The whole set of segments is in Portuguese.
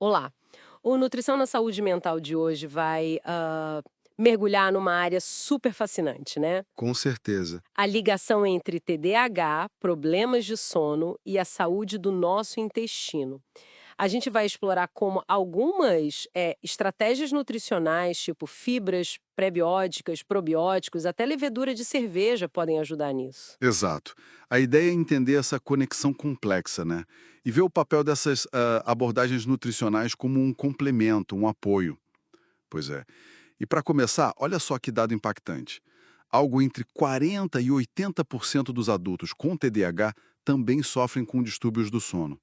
Olá! O Nutrição na Saúde Mental de hoje vai mergulhar numa área super fascinante, né? Com certeza. A ligação entre TDAH, problemas de sono e a saúde do nosso intestino. A gente vai explorar como algumas estratégias nutricionais, tipo fibras pré-bióticas, probióticos, até levedura de cerveja podem ajudar nisso. Exato. A ideia é entender essa conexão complexa, né? E ver o papel dessas abordagens nutricionais como um complemento, um apoio. Pois é. E para começar, olha só que dado impactante. Algo entre 40 e 80% dos adultos com TDAH também sofrem com distúrbios do sono.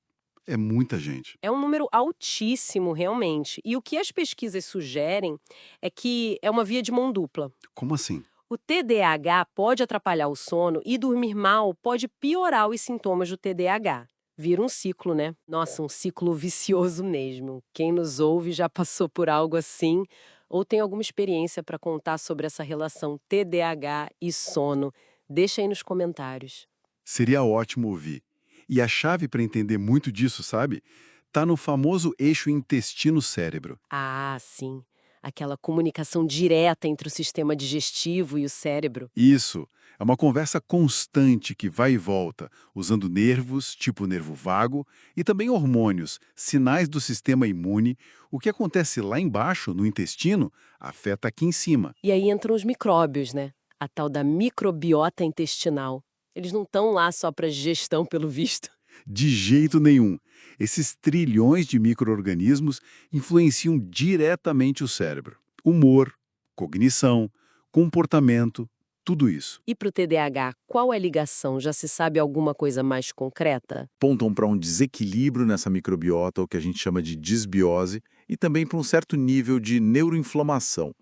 É muita gente. É um número altíssimo, realmente. E o que as pesquisas sugerem é que é uma via de mão dupla. Como assim? O TDAH pode atrapalhar o sono e dormir mal pode piorar os sintomas do TDAH. Vira um ciclo, né? Nossa, um ciclo vicioso mesmo. Quem nos ouve já passou por algo assim ou tem alguma experiência para contar sobre essa relação TDAH e sono? Deixa aí nos comentários. Seria ótimo ouvir. E a chave para entender muito disso, sabe? Tá no famoso eixo intestino-cérebro. Ah, sim. Aquela comunicação direta entre o sistema digestivo e o cérebro. Isso. É uma conversa constante que vai e volta, usando nervos, tipo nervo vago, e também hormônios, sinais do sistema imune. O que acontece lá embaixo, no intestino, afeta aqui em cima. E aí entram os micróbios, né? A tal da microbiota intestinal. Eles não estão lá só para digestão, pelo visto. De jeito nenhum. Esses trilhões de micro-organismos influenciam diretamente o cérebro. Humor, cognição, comportamento, tudo isso. E para o TDAH, qual é a ligação? Já se sabe alguma coisa mais concreta? Apontam para um desequilíbrio nessa microbiota, o que a gente chama de disbiose, e também para um certo nível de neuroinflamação,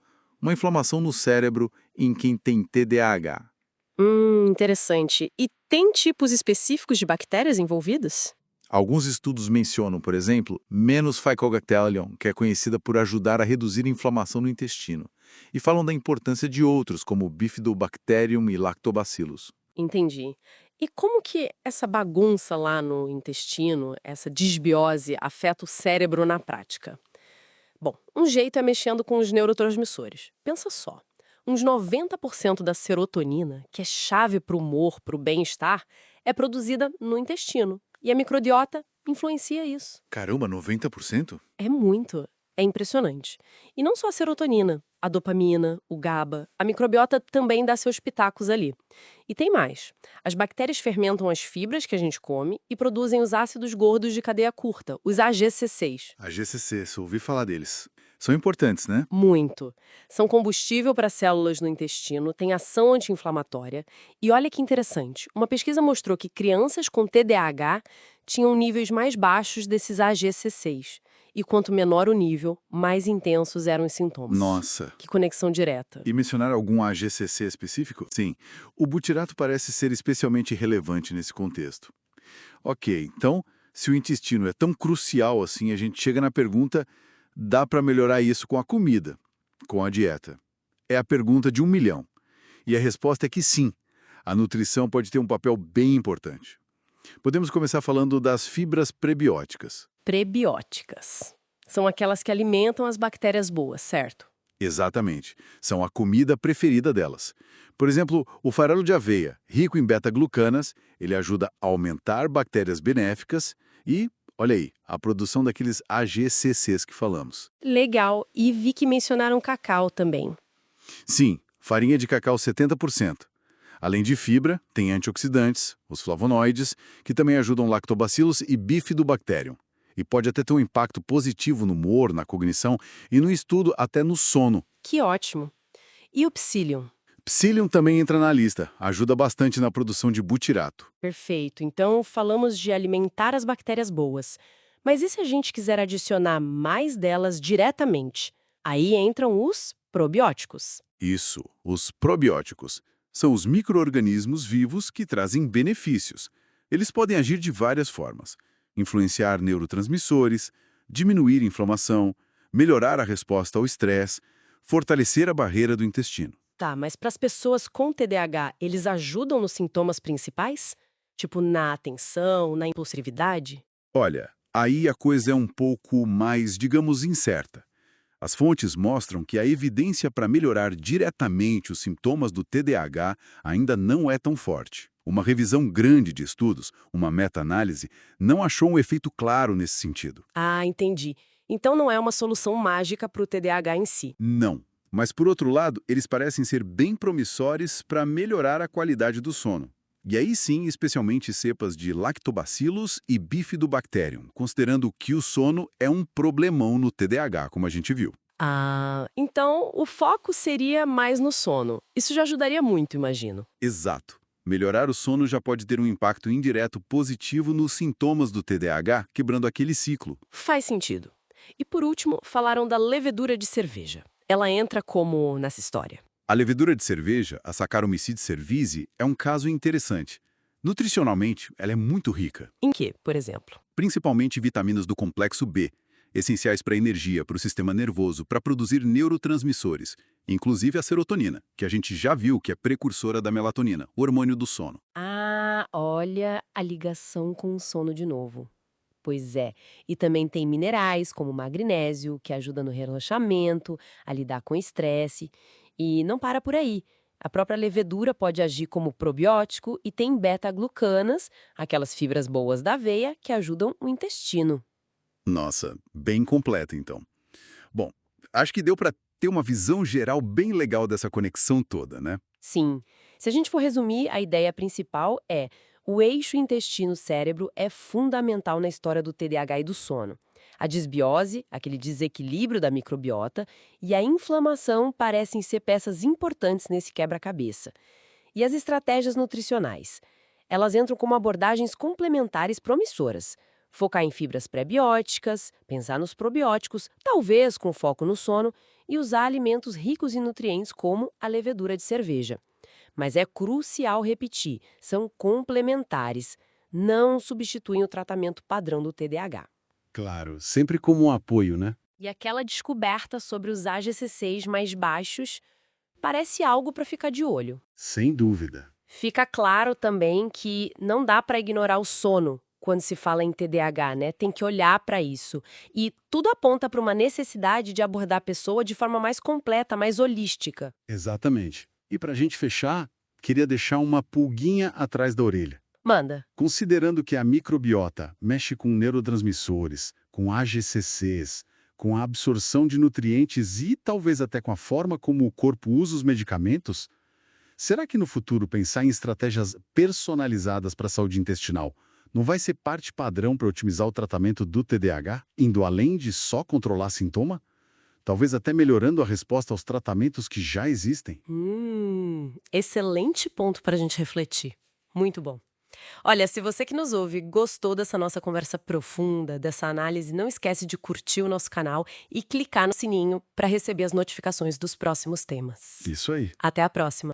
uma inflamação no cérebro em quem tem TDAH. Interessante. E tem tipos específicos de bactérias envolvidas? Alguns estudos mencionam, por exemplo, menos Ficobacterium, que é conhecida por ajudar a reduzir a inflamação no intestino, e falam da importância de outros, como Bifidobacterium e Lactobacillus. Entendi. E como que essa bagunça lá no intestino, essa disbiose, afeta o cérebro na prática? Bom, um jeito é mexendo com os neurotransmissores. Pensa só. Uns 90% da serotonina, que é chave para o humor, para o bem-estar, é produzida no intestino. E a microbiota influencia isso. Caramba, 90%? É muito. É impressionante. E não só a serotonina, a dopamina, o GABA, a microbiota também dá seus pitacos ali. E tem mais. As bactérias fermentam as fibras que a gente come e produzem os ácidos gordos de cadeia curta, os AGCCs. A GCC, se ouvi falar deles. São importantes, né? Muito. São combustível para células no intestino, têm ação anti-inflamatória. E olha que interessante, uma pesquisa mostrou que crianças com TDAH tinham níveis mais baixos desses AGCCs. E quanto menor o nível, mais intensos eram os sintomas. Nossa. Que conexão direta. E mencionar algum AGCC específico? Sim. O butirato parece ser especialmente relevante nesse contexto. Ok, então, se o intestino é tão crucial assim, a gente chega na pergunta: dá para melhorar isso com a comida, com a dieta? É a pergunta de 1 milhão. E a resposta é que sim. A nutrição pode ter um papel bem importante. Podemos começar falando das fibras prebióticas. Prebióticas. São aquelas que alimentam as bactérias boas, certo? Exatamente. São a comida preferida delas. Por exemplo, o farelo de aveia, rico em beta-glucanas, ele ajuda a aumentar bactérias benéficas e, olha aí, a produção daqueles AGCCs que falamos. Legal. E vi que mencionaram cacau também. Sim, farinha de cacau 70%. Além de fibra, tem antioxidantes, os flavonoides, que também ajudam lactobacilos e bifidobacterium. E pode até ter um impacto positivo no humor, na cognição e no estudo até no sono. Que ótimo. E o psyllium? Psyllium também entra na lista, ajuda bastante na produção de butirato. Perfeito. Então, falamos de alimentar as bactérias boas. Mas e se a gente quiser adicionar mais delas diretamente? Aí entram os probióticos. Isso, os probióticos. São os micro-organismos vivos que trazem benefícios. Eles podem agir de várias formas: influenciar neurotransmissores, diminuir inflamação, melhorar a resposta ao estresse, fortalecer a barreira do intestino. Tá, mas para as pessoas com TDAH, eles ajudam nos sintomas principais? Tipo na atenção, na impulsividade? Olha, Aí a coisa é um pouco mais, digamos, incerta. As fontes mostram que a evidência para melhorar diretamente os sintomas do TDAH ainda não é tão forte. Uma revisão grande de estudos, uma meta-análise, não achou um efeito claro nesse sentido. Ah, entendi. Então não é uma solução mágica para o TDAH em si. Não. Mas, por outro lado, eles parecem ser bem promissores para melhorar a qualidade do sono. E aí sim, especialmente cepas de Lactobacillus e Bifidobacterium, considerando que o sono é um problemão no TDAH, como a gente viu. Ah, então o foco seria mais no sono. Isso já ajudaria muito, imagino. Exato. Melhorar o sono já pode ter um impacto indireto positivo nos sintomas do TDAH, quebrando aquele ciclo. Faz sentido. E por último, falaram da levedura de cerveja. Ela entra como nessa história? A levedura de cerveja, a Saccharomyces cerevisiae, é um caso interessante. Nutricionalmente, ela é muito rica, Em que, por exemplo? principalmente vitaminas do complexo B, essenciais para a energia, para o sistema nervoso, para produzir neurotransmissores, inclusive a serotonina, que a gente já viu que é precursora da melatonina, o hormônio do sono. Ah, olha a ligação com o sono de novo. Pois é. E também tem minerais, como o magnésio, que ajuda no relaxamento, a lidar com estresse. E não para por aí. A própria levedura pode agir como probiótico e tem beta-glucanas, aquelas fibras boas da aveia que ajudam o intestino. Nossa, bem completa então. Bom, acho que deu para ter uma visão geral bem legal dessa conexão toda, né? Sim. Se a gente for resumir, a ideia principal é: o eixo intestino-cérebro é fundamental na história do TDAH e do sono. A disbiose, aquele desequilíbrio da microbiota, e a inflamação parecem ser peças importantes nesse quebra-cabeça. E as estratégias nutricionais? Elas entram como abordagens complementares promissoras. Focar em fibras pré-bióticas, pensar nos probióticos, talvez com foco no sono, e usar alimentos ricos em nutrientes como a levedura de cerveja. Mas é crucial repetir, são complementares, não substituem o tratamento padrão do TDAH. Claro, sempre como um apoio, né? E aquela descoberta sobre os AGC6 mais baixos parece algo para ficar de olho. Sem dúvida. Fica claro também que não dá para ignorar o sono quando se fala em TDAH, né? Tem que olhar para isso. E tudo aponta para uma necessidade de abordar a pessoa de forma mais completa, mais holística. Exatamente. E para a gente fechar, queria deixar uma pulguinha atrás da orelha. Manda. Considerando que a microbiota mexe com neurotransmissores, com AGCCs, com a absorção de nutrientes e talvez até com a forma como o corpo usa os medicamentos, será que no futuro pensar em estratégias personalizadas para a saúde intestinal não vai ser parte padrão para otimizar o tratamento do TDAH, indo além de só controlar sintoma? Talvez até melhorando a resposta aos tratamentos que já existem? Excelente ponto para a gente refletir. Muito bom. Olha, se você que nos ouve gostou dessa nossa conversa profunda, dessa análise, não esquece de curtir o nosso canal e clicar no sininho para receber as notificações dos próximos temas. Isso aí. Até a próxima!